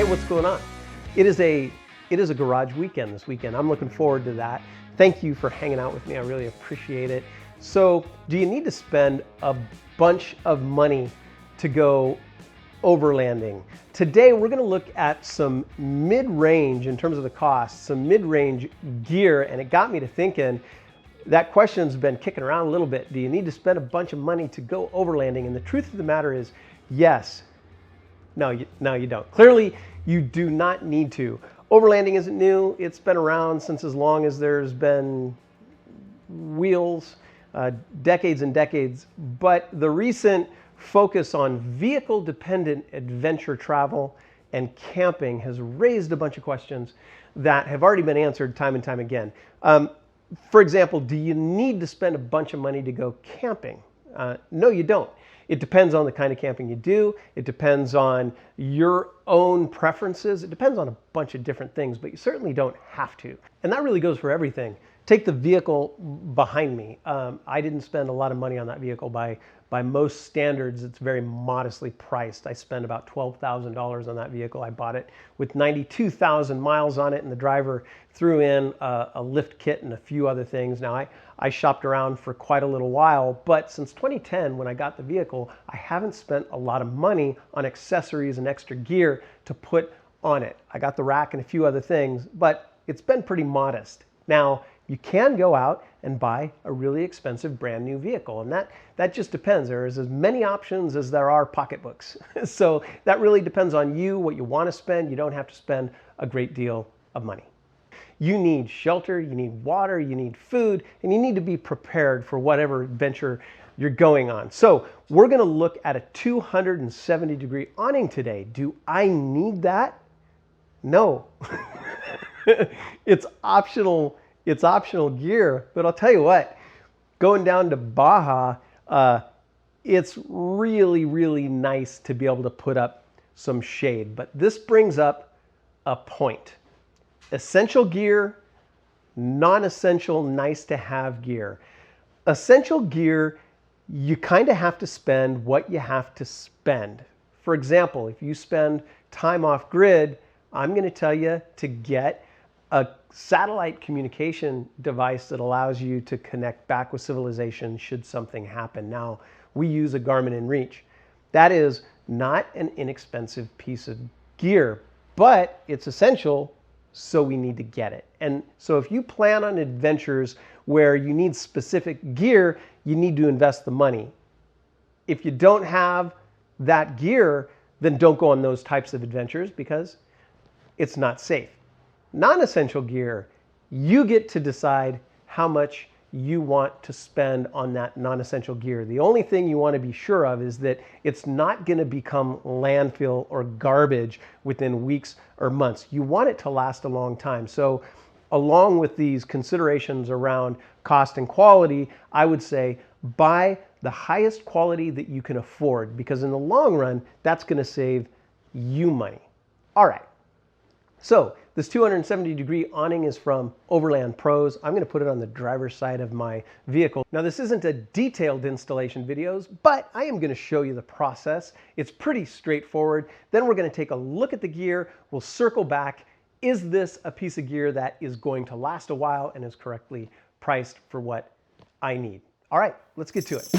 Hey, what's going on? It is a garage weekend this weekend. I'm looking forward to that. Thank you for hanging out with me. I really appreciate it. So, do you need to spend a bunch of money to go overlanding? Today, we're going to look at some mid-range, in terms of the cost, some mid-range gear, and it got me to thinking. That question's been kicking around a little bit. Do you need to spend a bunch of money to go overlanding? And the truth of the matter is, yes. No, you don't. Clearly, you do not need to. Overlanding isn't new. It's been around since as long as there's been wheels, decades and decades. But the recent focus on vehicle-dependent adventure travel and camping has raised a bunch of questions that have already been answered time and time again. For example, do you need to spend a bunch of money to go camping? No, you don't. It depends on the kind of camping you do. It depends on your own preferences. It depends on a bunch of different things, but you certainly don't have to. And that really goes for everything. Take the vehicle behind me. I didn't spend a lot of money on that vehicle. By most standards, it's very modestly priced. I spent about $12,000 on that vehicle. I bought it with 92,000 miles on it, and the driver threw in a lift kit and a few other things. Now, I shopped around for quite a little while, but since 2010, when I got the vehicle, I haven't spent a lot of money on accessories and extra gear to put on it. I got the rack and a few other things, but it's been pretty modest. Now, you can go out and buy a really expensive brand new vehicle, and that just depends. There's as many options as there are pocketbooks. So that really depends on you, what you want to spend. You don't have to spend a great deal of money. You need shelter, you need water, you need food, and you need to be prepared for whatever adventure you're going on. So we're going to look at a 270-degree awning today. Do I need that? No. It's optional. It's optional gear, but I'll tell you what, going down to Baja, it's really, really nice to be able to put up some shade. But this brings up a point. Essential gear, non-essential, nice to have gear. Essential gear, you kind of have to spend what you have to spend. For example, if you spend time off grid, I'm going to tell you to get a satellite communication device that allows you to connect back with civilization should something happen. Now, we use a Garmin InReach. That is not an inexpensive piece of gear, but it's essential, so we need to get it. And so if you plan on adventures where you need specific gear, you need to invest the money. If you don't have that gear, then don't go on those types of adventures because it's not safe. Non-essential gear, you get to decide how much you want to spend on that non-essential gear. The only thing you want to be sure of is that it's not going to become landfill or garbage within weeks or months. You want it to last a long time. So along with these considerations around cost and quality, I would say buy the highest quality that you can afford, because in the long run, that's going to save you money. All right. So this 270-degree awning is from Overland Pros. I'm going to put it on the driver's side of my vehicle. Now, this isn't a detailed installation video, but I am going to show you the process. It's pretty straightforward. Then we're going to take a look at the gear. We'll circle back. Is this a piece of gear that is going to last a while and is correctly priced for what I need? All right, let's get to it.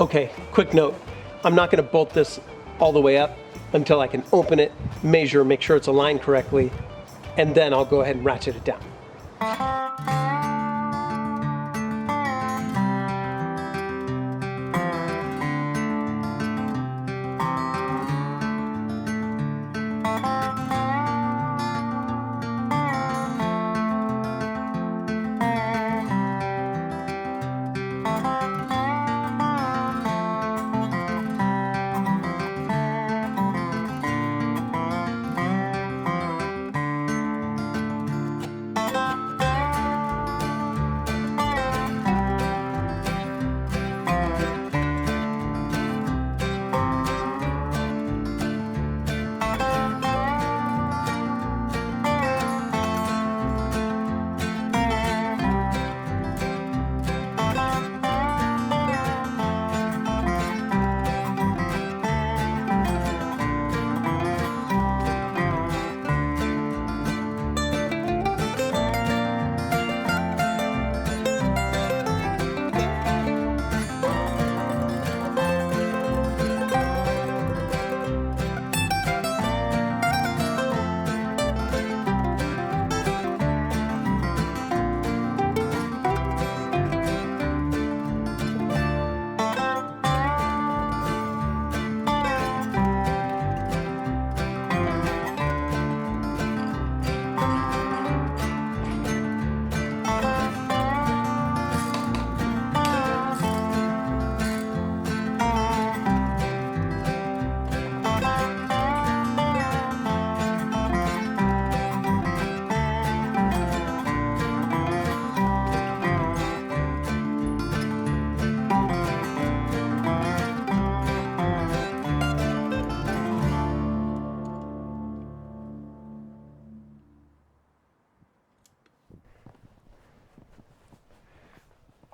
Okay, quick note. I'm not gonna bolt this all the way up until I can open it, measure, make sure it's aligned correctly, and then I'll go ahead and ratchet it down.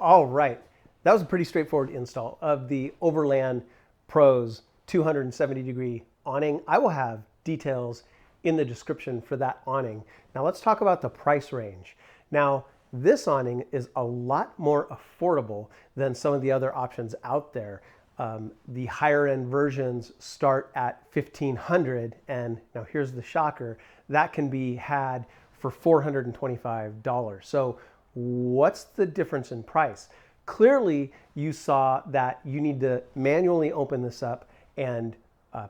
All right, that was a pretty straightforward install of the Overland Pro's 270-degree awning. I will have details in the description for that awning. Now let's talk about the price range. Now this awning is a lot more affordable than some of the other options out there. The higher end versions start at $1,500, and now here's the shocker, that can be had for $425. So what's the difference in price? Clearly, you saw that you need to manually open this up and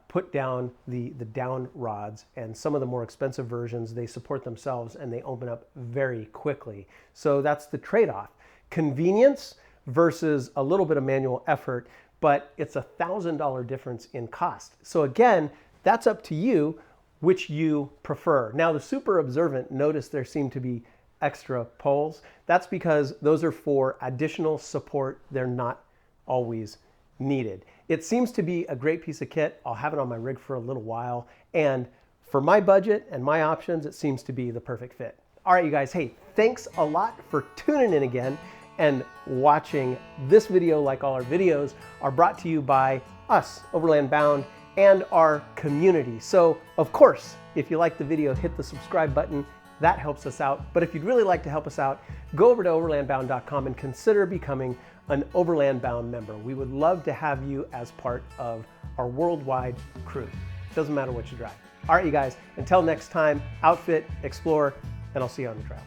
put down the down rods, and some of the more expensive versions, they support themselves and they open up very quickly. So that's the trade-off. Convenience versus a little bit of manual effort, but it's $1,000 difference in cost. So again, that's up to you which you prefer. Now the super observant, notice there seem to be extra poles. That's because those are for additional support. They're not always needed. It seems to be a great piece of kit. I'll have it on my rig for a little while. And for my budget and my options, it seems to be the perfect fit. All right, you guys, hey, thanks a lot for tuning in again and watching this video. Like all our videos are brought to you by us, Overland Bound, and our community. So of course, if you like the video, hit the subscribe button. That helps us out. But if you'd really like to help us out, go over to overlandbound.com and consider becoming an Overland Bound member. We would love to have you as part of our worldwide crew. Doesn't matter what you drive. All right, you guys, until next time, outfit, explore, and I'll see you on the trail.